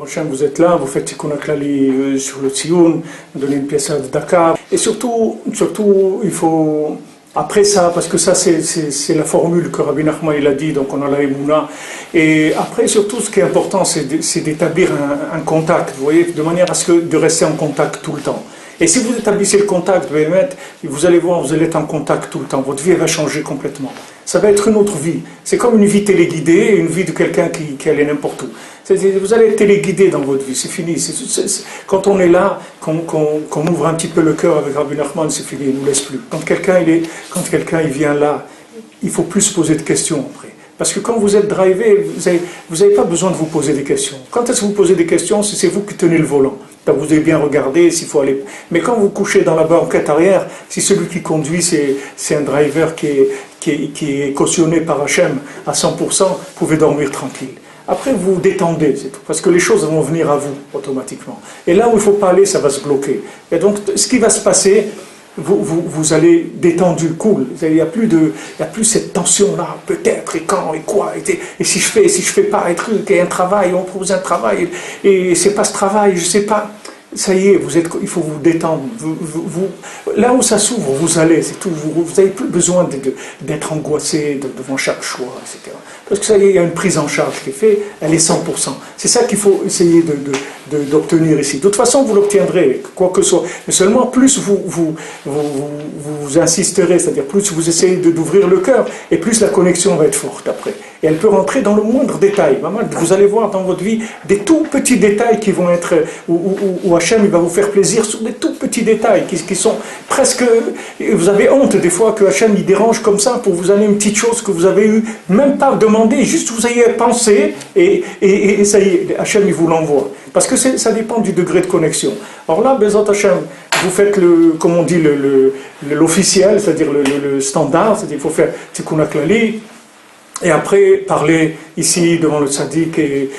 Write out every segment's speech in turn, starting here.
Hachem, vous êtes là, vous faites Tikkun HaKlali sur le Tzioun, vous donnez une pièce de Dakar. Et surtout, il faut, après ça, parce que ça c'est la formule que Rabbi Nachman il a dit, donc on a la Emouna. Et après, surtout, ce qui est important, c'est d'établir un contact, vous voyez, de manière à ce que de rester en contact tout le temps. Et si vous établissez le contact, vous allez voir, vous allez être en contact tout le temps. Votre vie elle va changer complètement. Ça va être une autre vie. C'est comme une vie téléguidée, une vie de quelqu'un qui allait n'importe où. Vous allez être téléguidé dans votre vie, c'est fini. Quand on est là, qu'on ouvre un petit peu le cœur avec Rabbi Nachman, c'est fini, il ne nous laisse plus. Quand quelqu'un il vient là, il faut plus se poser de questions après. Parce que quand vous êtes drivé, vous n'avez pas besoin de vous poser des questions. Quand est-ce que vous posez des questions, c'est vous qui tenez le volant. Donc vous devez bien regarder s'il faut aller. Mais quand vous couchez dans la banquette arrière, si celui qui conduit c'est un driver qui est cautionné par Hachem à 100%, vous pouvez dormir tranquille. Après vous vous détendez, c'est tout. Parce que les choses vont venir à vous automatiquement. Et là où il ne faut pas aller, ça va se bloquer. Et donc ce qui va se passer, vous allez détendu, cool. Il n'y a plus cette tension-là, peut-être, et quand, et quoi, et si je fais pas un truc, et un travail, on propose un travail, et c'est pas ce travail, je sais pas. Ça y est, il faut vous détendre. Là où ça s'ouvre, vous allez, c'est tout. Vous n'avez plus besoin d'être angoissé devant chaque choix, etc. Parce que ça y est, il y a une prise en charge qui est faite, elle est 100%. C'est ça qu'il faut essayer d'obtenir ici. De toute façon, vous l'obtiendrez, quoi que ce soit. Mais seulement plus vous insisterez, c'est-à-dire plus vous essayez d'ouvrir le cœur, et plus la connexion va être forte après. Et elle peut rentrer dans le moindre détail. Vous allez voir dans votre vie des tout petits détails qui vont être, où Hachem il va vous faire plaisir sur des tout petits détails qui sont presque... Vous avez honte des fois que Hachem il dérange comme ça pour vous donner une petite chose que vous avez eu, même pas demandé, juste vous ayez pensé et ça y est, Hachem il vous l'envoie. Parce que ça dépend du degré de connexion. Alors là, Bezat Hachem, vous faites comme on dit, l'officiel, c'est-à-dire le standard, c'est-à-dire il faut faire Tikkun HaKlali. Et après, parler ici devant le tzaddik et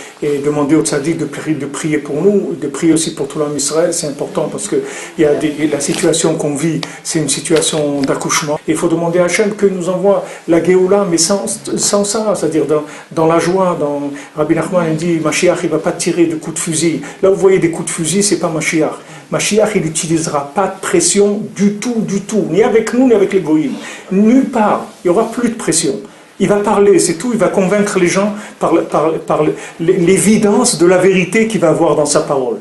demander au tzaddik de prier pour nous, de prier aussi pour tout l'homme Israël, c'est important parce que la situation qu'on vit, c'est une situation d'accouchement. Il faut demander à Hachem qu'il nous envoie la Géoula, mais sans ça, c'est-à-dire dans la joie. Rabbi Nachman dit, Mashiach, il ne va pas tirer de coups de fusil. Là, vous voyez des coups de fusil, c'est pas Mashiach. Mashiach, il n'utilisera pas de pression du tout, ni avec nous, ni avec les goïms. Nulle part, il n'y aura plus de pression. Il va parler, c'est tout, il va convaincre les gens par l'évidence de la vérité qu'il va avoir dans sa parole.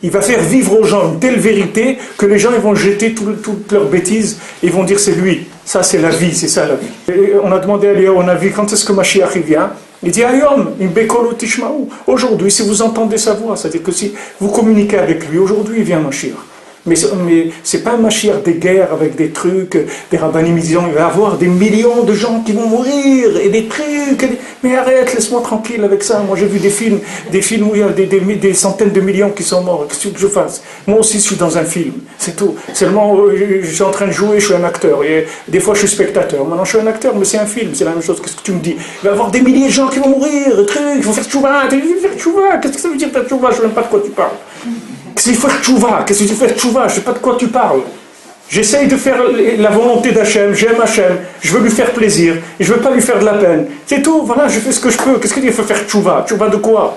Il va faire vivre aux gens une telle vérité que les gens ils vont jeter toutes leurs bêtises et ils vont dire c'est lui, ça c'est la vie, c'est ça la vie. Et on a demandé à Eliyahu, on a vu quand est-ce que Mashiach vient. Il dit Ayom, imbekolo tishmaou. Aujourd'hui, si vous entendez sa voix, c'est-à-dire que si vous communiquez avec lui, aujourd'hui il vient Mashiach. Mais c'est pas un Mashiach des guerres avec des trucs, des rabbinim disant il va y avoir des millions de gens qui vont mourir et des trucs. Mais arrête, laisse-moi tranquille avec ça. Moi j'ai vu des films où il y a des centaines de millions qui sont morts. Qu'est-ce que je fasse? Moi aussi je suis dans un film, c'est tout. Seulement je suis en train de jouer, je suis un acteur. Et des fois je suis spectateur. Maintenant je suis un acteur, mais c'est un film, c'est la même chose. Qu'est-ce que tu me dis? Il va y avoir des milliers de gens qui vont mourir, des trucs, il faut faire tchouva. Qu'est-ce que ça veut dire faire tchouva? Je ne sais même pas de quoi tu parles. Qu'est-ce qu'il faut faire tchouva? Qu'est-ce que tu fais tchouva? Je ne sais pas de quoi tu parles. J'essaye de faire la volonté d'Hachem, j'aime Hachem, je veux lui faire plaisir, et je ne veux pas lui faire de la peine. C'est tout, voilà, je fais ce que je peux. Qu'est-ce qu'il faut faire tchouva? Tchouva de quoi?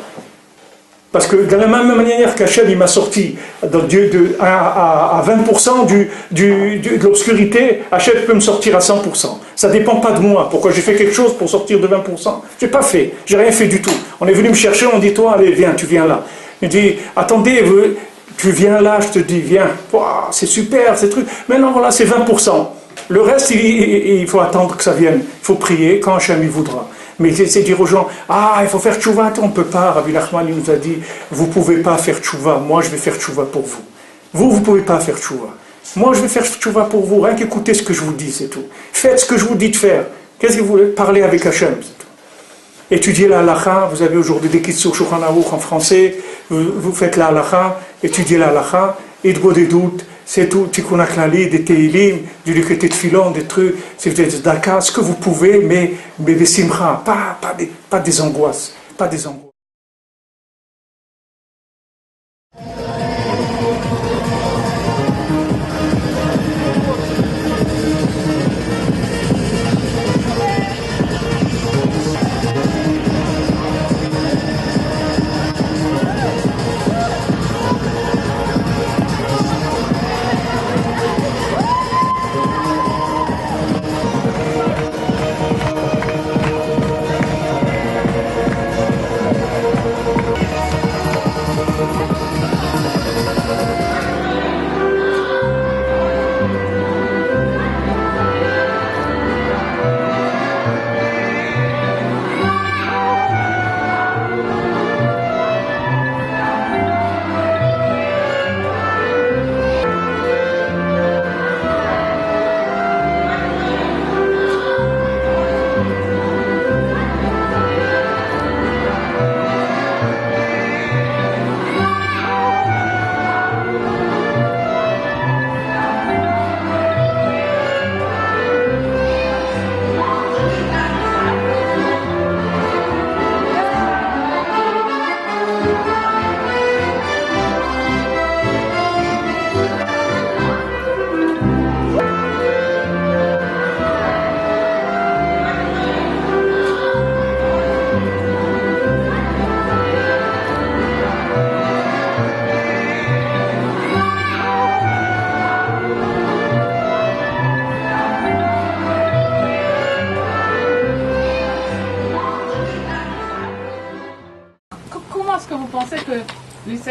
Parce que de la même manière qu'Hachem il m'a sorti à 20% de l'obscurité, Hachem peut me sortir à 100%. Ça ne dépend pas de moi. Pourquoi j'ai fait quelque chose pour sortir de 20%? Je n'ai pas fait, j'ai rien fait du tout. On est venu me chercher, on dit toi, allez, viens, tu viens là. Il dit, attendez, tu viens là, je te dis, viens. Wow, c'est super, ces trucs. Mais non, voilà, c'est 20%. Le reste, il faut attendre que ça vienne. Il faut prier quand Hachem il voudra. Mais c'est dire aux gens, il faut faire tchouva. On ne peut pas. Rabbi Nachman il nous a dit, vous ne pouvez pas faire tchouva. Moi, je vais faire tchouva pour vous. Vous ne pouvez pas faire tchouva. Moi, je vais faire tchouva pour vous. Rien qu'écoutez ce que je vous dis, c'est tout. Faites ce que je vous dis de faire. Qu'est-ce que vous voulez? Parler avec Hachem, c'est tout. Étudiez la halakha, vous avez aujourd'hui des kits sur Shulchan Aruch en français, vous faites la halakha, étudiez la halakha, idbo des doutes, c'est tout, Tikkun HaKlali, des Teilim, du Likutei Tfilon, des trucs, c'est des Daka, ce que vous pouvez, mais des simcha, pas des angoisses, pas des angoisses.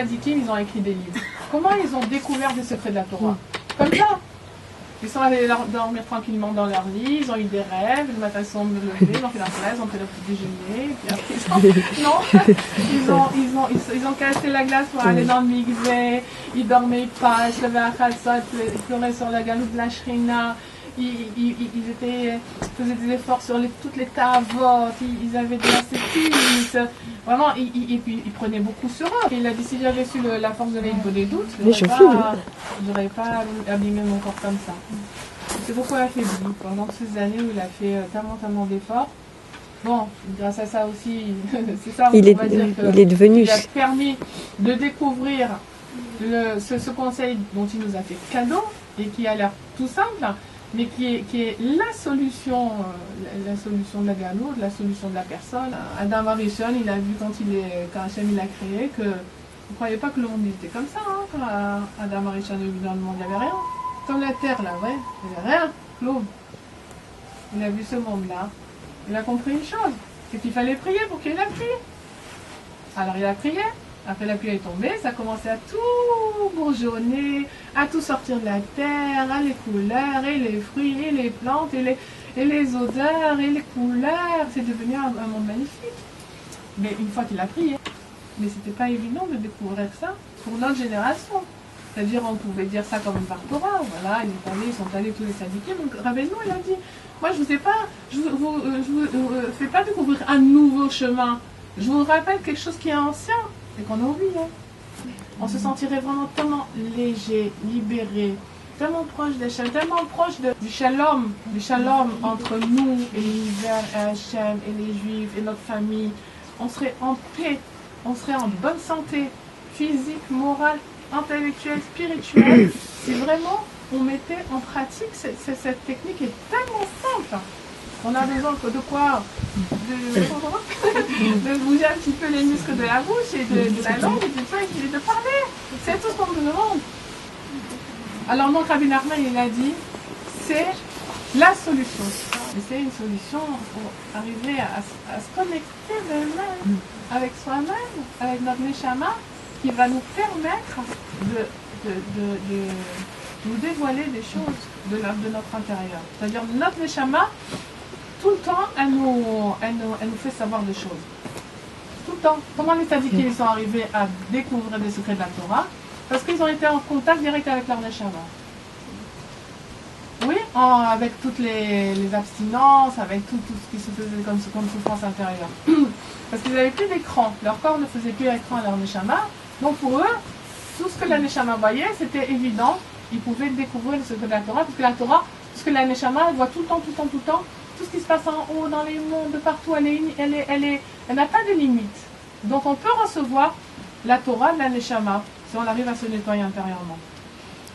tzadikim, ils ont écrit des livres. Comment ils ont découvert des secrets de la Torah? Comme ça. Ils sont allés dormir tranquillement dans leur lit, ils ont eu des rêves, le matin ils sont levés, ils ont fait leur classe, ils ont fait leur petit déjeuner, puis après ils ont cassé la glace pour aller dans le mikvé, ils dormaient pas, ils se levaient à Khatsot, ils pleuraient sur la galoute de la Shrina, ils faisaient des efforts sur toutes les tavot, ils avaient de l'ascétisme, vraiment, et puis ils prenaient beaucoup sur eux. Et il a dit, si j'avais su la force de l'Eid des doutes, je n'aurais pas abîmé mon corps comme ça. C'est beaucoup affaibli pendant ces années où il a fait tellement d'efforts. Bon, grâce à ça aussi, c'est ça, on va dire qu'il a permis de découvrir ce conseil dont il nous a fait cadeau et qui a l'air tout simple, mais qui est la solution de la galoute, la solution de la personne. Adam Arishon, il a vu quand Hachem il a créé que vous ne croyez pas que le monde était comme ça, hein, quand Adam Arishon est venu dans le monde, il n'y avait rien. Comme la terre là, ouais, il n'y avait rien, l'aube. Il a vu ce monde-là, il a compris une chose, c'est qu'il fallait prier pour qu'il ait la pluie. Alors il a prié. Après la pluie est tombée, ça a commencé à tout bourgeonner, à tout sortir de la terre, à les couleurs, et les fruits, et les plantes, et les odeurs, et les couleurs. C'est devenu un monde magnifique. Mais une fois qu'il a prié, mais c'était pas évident de découvrir ça pour notre génération. C'est-à-dire, on pouvait dire ça comme par Torah. Voilà, ils sont allés tous les syndiqués. Donc, Rabbeinu, il a dit, moi, je vous fais pas découvrir un nouveau chemin. Je vous rappelle quelque chose qui est ancien. Et qu'on a oublié. On se sentirait vraiment tellement léger, libéré, tellement proche d'Hachem, tellement proche du shalom entre nous et l'univers, et Hachem, et les Juifs, et notre famille. On serait en paix, on serait en bonne santé, physique, morale, intellectuelle, spirituelle, si vraiment on mettait en pratique cette technique est tellement simple. On a besoin de quoi de bouger un petit peu les muscles de la bouche et de la langue et de parler. C'est tout ce qu'on nous demande. Alors donc Rabbi Nachman il a dit, c'est la solution. Et c'est une solution pour arriver à se connecter vraiment avec soi-même, avec notre neshama, qui va nous permettre de nous dévoiler des choses de notre intérieur. C'est-à-dire notre neshama, tout le temps, elle nous fait savoir des choses. Tout le temps. Comment les tzadikim ils sont arrivés à découvrir des secrets de la Torah? Parce qu'ils ont été en contact direct avec leur neshama. Oui, avec toutes les abstinences, avec tout ce qui se faisait comme souffrance intérieure. Parce qu'ils n'avaient plus d'écran. Leur corps ne faisait plus écran à leur neshama. Donc pour eux, tout ce que la neshama voyait, c'était évident. Ils pouvaient découvrir le secret de la Torah. Parce que la Torah, parce que la neshama, elle voit tout le temps, tout ce qui se passe en haut, dans les mondes, de partout, elle n'a pas de limite. Donc on peut recevoir la Torah de la Neshama, si on arrive à se nettoyer intérieurement.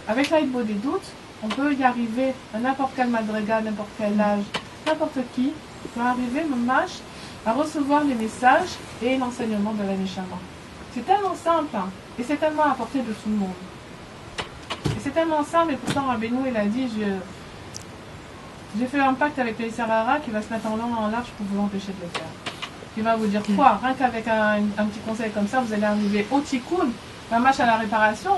Avec l'Aïd des doutes, on peut y arriver à n'importe quel madriga, n'importe quel âge, n'importe qui peut arriver, mamash, à recevoir les messages et l'enseignement de la Neshama. C'est tellement simple, hein, et c'est tellement à portée de tout le monde. Et c'est tellement simple, et pourtant Rabbeinu, il a dit, j'ai fait un pacte avec le Sarara qui va se mettre en long en large pour vous empêcher de le faire. Il va vous dire quoi? Rien qu'avec un petit conseil comme ça, vous allez arriver au tikkun, la marche à la réparation.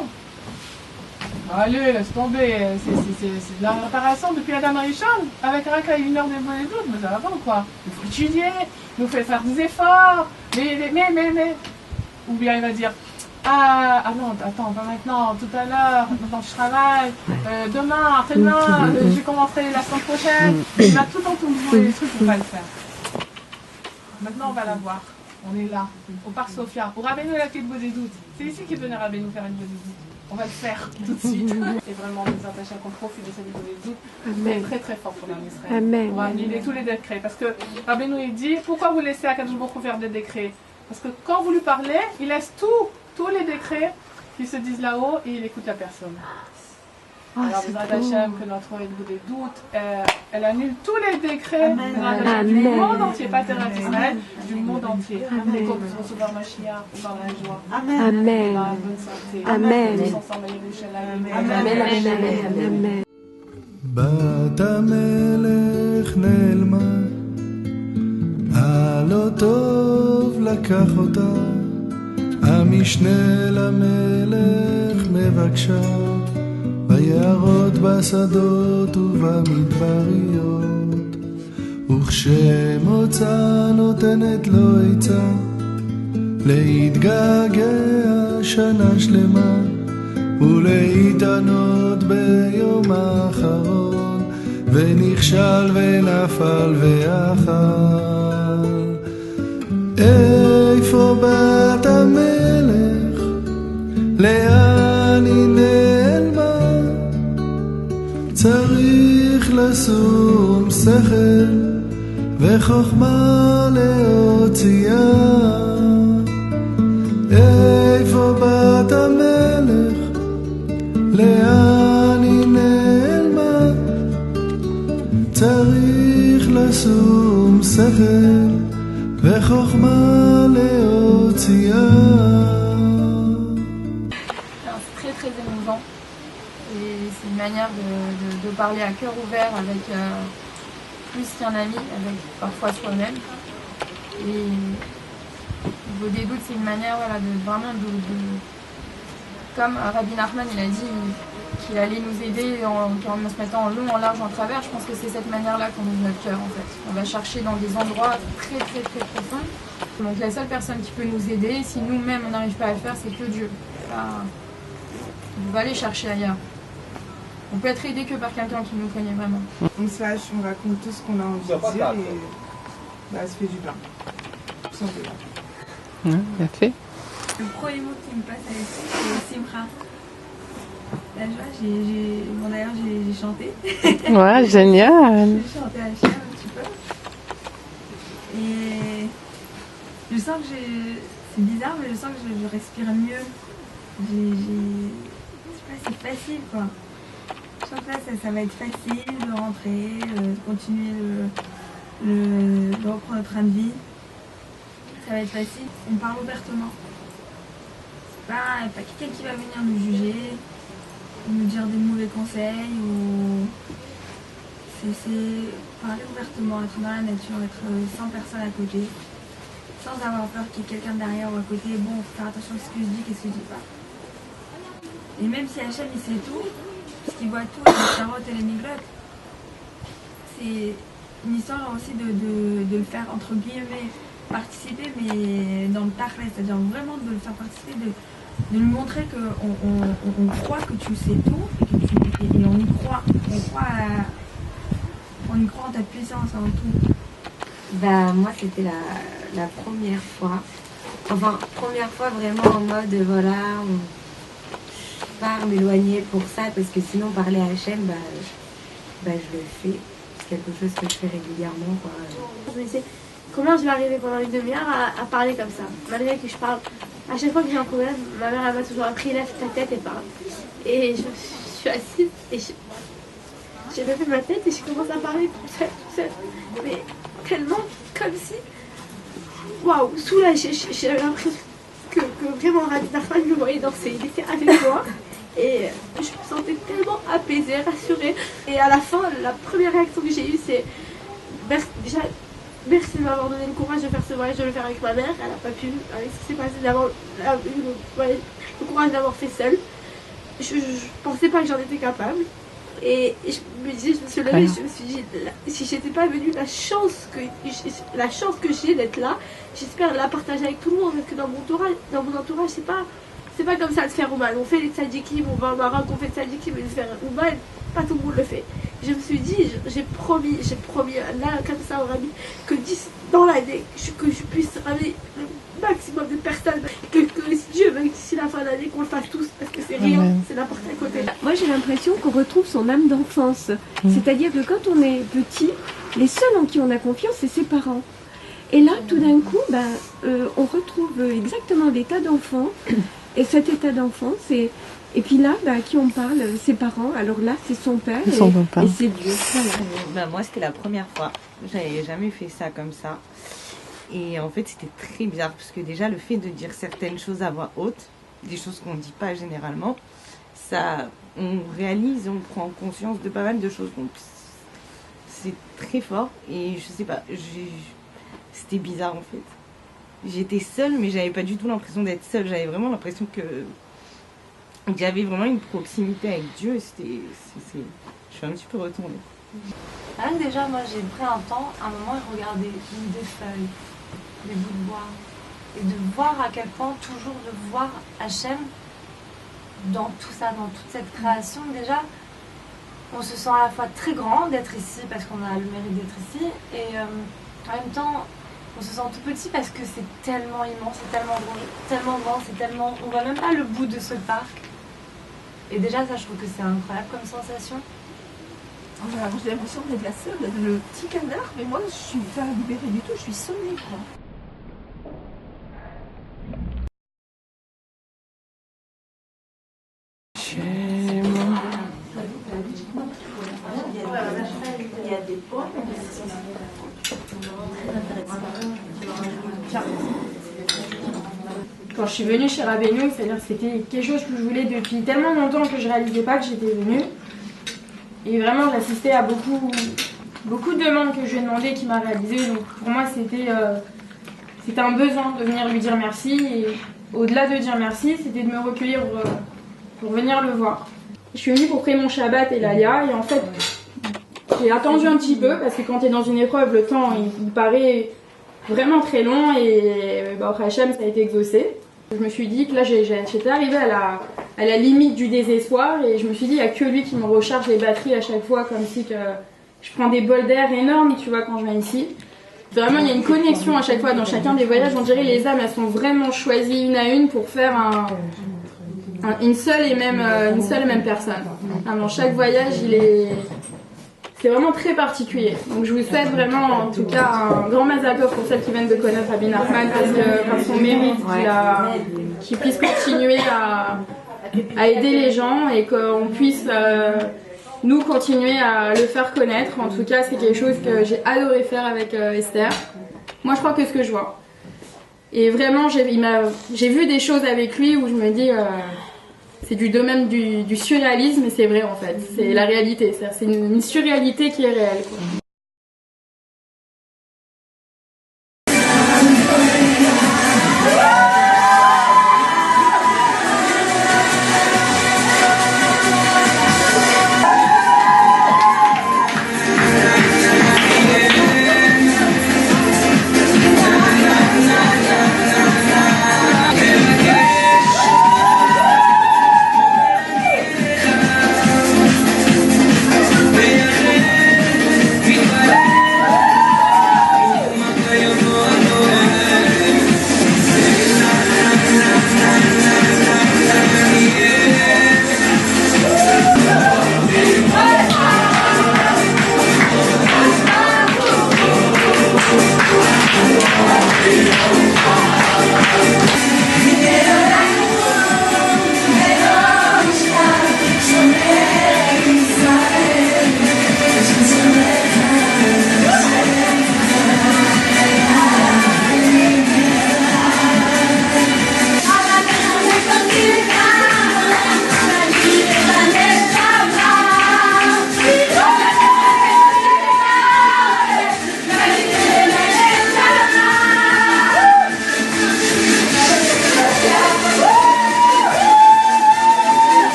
Allez, laisse tomber, c'est de la réparation depuis Adam Arishon, avec rien qu'à une heure des bonnes et doutes, mais ça va pas ou quoi? Il faut étudier, il nous fait faire des efforts, mais. Ou bien il va dire, ah non, attends, pas maintenant, tout à l'heure, maintenant je travaille, demain, après-demain, je commencerai la semaine prochaine. Il va tout le temps trouver des trucs pour pas le faire. Maintenant on va la voir, on est là, au Parc Sophia, au Rabbeinu la fille de Bodédoute. C'est ici qu'il venait Rabbeinu faire une Bodédoute. On va le faire tout de suite. C'est vraiment des attachés qu'on profite de cette Bodédoute. C'est très très fort pour l'homme Israël. Amen. On va annuler tous les décrets. Parce que Rabbeinu il dit, pourquoi vous laissez Akadosh Baruch Hu faire des décrets? Parce que quand vous lui parlez, il laisse tous les décrets qui se disent là-haut et il écoute la personne. Alors, Bezrat Hashem, que notre des doutes, elle annule tous les décrets du monde entier, pas terre d'Israël, du monde entier. Et qu'on puisse recevoir Mashiach dans la joie, Amen. dans la bonne santé. Amen. Tous ensemble à Yerushalayim. Amen. בת המלך נעלמה, הלא טוב לקח אותה, המשנה למלך מבקשיו ביערות בשדות ובמדבריות, וכשמוצא נותנת לו עצה להתגעגע שנה שלמה ולהתענות ביום האחרון, ונכשל ונפל ואכל. איפה בת המלך? לאן היא נעלמה? צריך לשום שכל וחוכמה להוציאה. איפה בת המלך? לאן היא נעלמה? צריך לשום שכל וחוכמה להוציאה. C'est très très émouvant et c'est une manière de parler à cœur ouvert avec plus qu'un ami, avec parfois soi-même. Et au niveau des doutes, c'est une manière voilà, de vraiment comme Rabbi Nachman il a dit qu'il allait nous aider en se mettant en long, en large, en travers. Je pense que c'est cette manière-là qu'on ouvre notre cœur en fait. On va chercher dans des endroits très très très profonds. Donc la seule personne qui peut nous aider, si nous-mêmes on n'arrive pas à le faire, c'est que Dieu. On va aller chercher ailleurs. On peut être aidé que par quelqu'un qui nous connaît vraiment. On se lâche, on raconte tout ce qu'on a envie de dire et ça se fait du bien. Tout simplement. Bien fait. Le premier mot qui me passe à l'esprit, c'est Simcha. La joie, d'ailleurs j'ai chanté. Ouais, génial. J'ai chanté à Hachem un petit peu. Et je sens que c'est bizarre, mais je sens que je respire mieux. Je sais pas, c'est facile quoi. Je sens que là, ça va être facile de rentrer, de continuer de reprendre notre train de vie. Ça va être facile. On parle ouvertement. C'est pas quelqu'un qui va venir nous juger, nous dire des mauvais conseils ou c'est parler ouvertement, être dans la nature, être sans personne à côté, sans avoir peur qu'il y ait quelqu'un derrière ou à côté. Bon, faut faire attention à ce que je dis, qu'est-ce que je dis pas. Et même si Hachem il sait tout, parce qu'il voit tout, les carottes et les miglottes, c'est une histoire aussi de le faire entre guillemets participer, mais dans le tachlès, c'est-à-dire vraiment de le faire participer, de lui montrer qu'on croit que tu sais tout et on y croit, on y croit en ta puissance, en tout. Bah moi c'était la première fois, enfin première fois vraiment en mode voilà, on part m'éloigner pour ça parce que sinon parler à Hachem, bah je le fais, c'est quelque chose que je fais régulièrement quoi. Je me disais, comment je vais arriver pendant une demi-heure à parler comme ça, malgré que je parle. À chaque fois que j'ai un problème, ma mère elle m'a toujours appris lève ta tête et parle. Et je suis assise et j'ai levé ma tête et je commence à parler toute seule. Mais tellement comme si, waouh, soulagée. J'avais l'impression que vraiment Rabbi Nachman me voyait danser. Il était avec moi et je me sentais tellement apaisée, rassurée. Et à la fin, la première réaction que j'ai eue, c'est déjà. Merci de m'avoir donné le courage de faire ce voyage, de le faire avec ma mère. Elle n'a pas pu, avec ce qui s'est passé, d'avoir eu le courage d'avoir fait seule. Je pensais pas que j'en étais capable. Et je me disais, je me suis levée, je me suis dit, si j'étais pas venue, la chance que j'ai d'être là, j'espère la partager avec tout le monde. Parce que dans mon entourage, c'est pas comme ça de faire Ouman. On fait les tzadikim, on va au Maroc, on fait les tzadikim, mais de faire Ouman, pas tout le monde le fait. Je me suis dit, j'ai promis là comme ça au Rabbi, que dans l'année, que je puisse ramener le maximum de personnes, que si Dieu veut d'ici la fin de l'année qu'on le fasse tous, parce que c'est rien, c'est n'importe quel côté. Moi j'ai l'impression qu'on retrouve son âme d'enfance, c'est-à-dire que quand on est petit, les seuls en qui on a confiance, c'est ses parents. Et là, tout d'un coup, on retrouve exactement l'état d'enfant, et cet état d'enfant, c'est... Et puis là, à qui on parle, ses parents, alors là, c'est son père et c'est Dieu. Voilà. Moi, c'était la première fois. J'avais jamais fait ça comme ça. Et en fait, c'était très bizarre, parce que déjà, le fait de dire certaines choses à voix haute, des choses qu'on ne dit pas généralement, ça, on réalise, on prend conscience de pas mal de choses. Donc, c'est très fort. Et je sais pas, c'était bizarre en fait. j'étais seule, mais j'avais pas du tout l'impression d'être seule. J'avais vraiment l'impression que j'avais vraiment une proximité avec Dieu. Je suis un petit peu retournée. Rien que déjà, moi j'ai pris un temps, un moment, et regardé des feuilles, des bouts de bois, et de voir à quel point, toujours de voir Hachem dans tout ça, dans toute cette création. Déjà, on se sent à la fois très grand d'être ici parce qu'on a le mérite d'être ici, et en même temps, on se sent tout petit parce que c'est tellement immense, c'est tellement grand, c'est tellement... On voit même pas le bout de ce parc. Et déjà, ça, je trouve que c'est incroyable comme sensation. J'ai l'impression d'être la seule, d'être le petit canard, mais moi je suis pas libérée du tout, je suis sonnée quoi. Chez moi. Il y a des points. Quand je suis venue chez Rabbeinu, c'est-à-dire que c'était quelque chose que je voulais depuis tellement longtemps que je réalisais pas que j'étais venue. Et vraiment, j'assistais à beaucoup de demandes que je lui ai demandées qui m'a réalisées. Donc pour moi, c'était un besoin de venir lui dire merci. Et au-delà de dire merci, c'était de me recueillir pour venir le voir. Je suis venue pour prier mon Shabbat et l'Alia. Et en fait, j'ai attendu un petit peu parce que quand tu es dans une épreuve, le temps il paraît vraiment très long. Et après Hachem, ça a été exaucé. Je me suis dit que là, j'étais arrivée à la limite du désespoir et je me suis dit, il n'y a que lui qui me recharge les batteries à chaque fois, comme si que je prends des bols d'air énormes, tu vois, quand je viens ici. Vraiment, il y a une connexion à chaque fois dans chacun des voyages. On dirait les âmes, elles sont vraiment choisies une à une pour faire une seule et même personne. Dans chaque voyage, c'est vraiment très particulier. Donc je vous souhaite vraiment, en tout cas, un grand mazal tov pour celles qui viennent de connaître Rabbi Nachman, parce que par son mérite, qu'il puisse continuer à aider les gens et qu'on puisse nous continuer à le faire connaître. En tout cas, c'est quelque chose que j'ai adoré faire avec Esther. Moi, je crois que ce que je vois. Et vraiment, j'ai vu des choses avec lui où je me dis... c'est du domaine du surréalisme, et c'est vrai en fait. C'est la réalité. C'est une surréalité qui est réelle, quoi.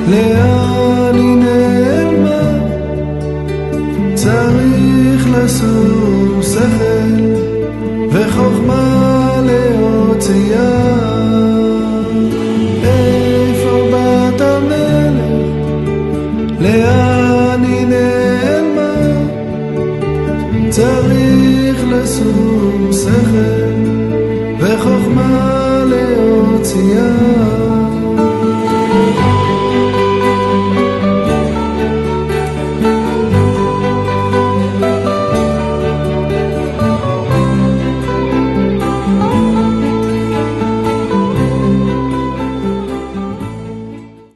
לאן היא נעלמה? צריך לשום שכל וחוכמה להוציאה שכל וחוכמה להוציאה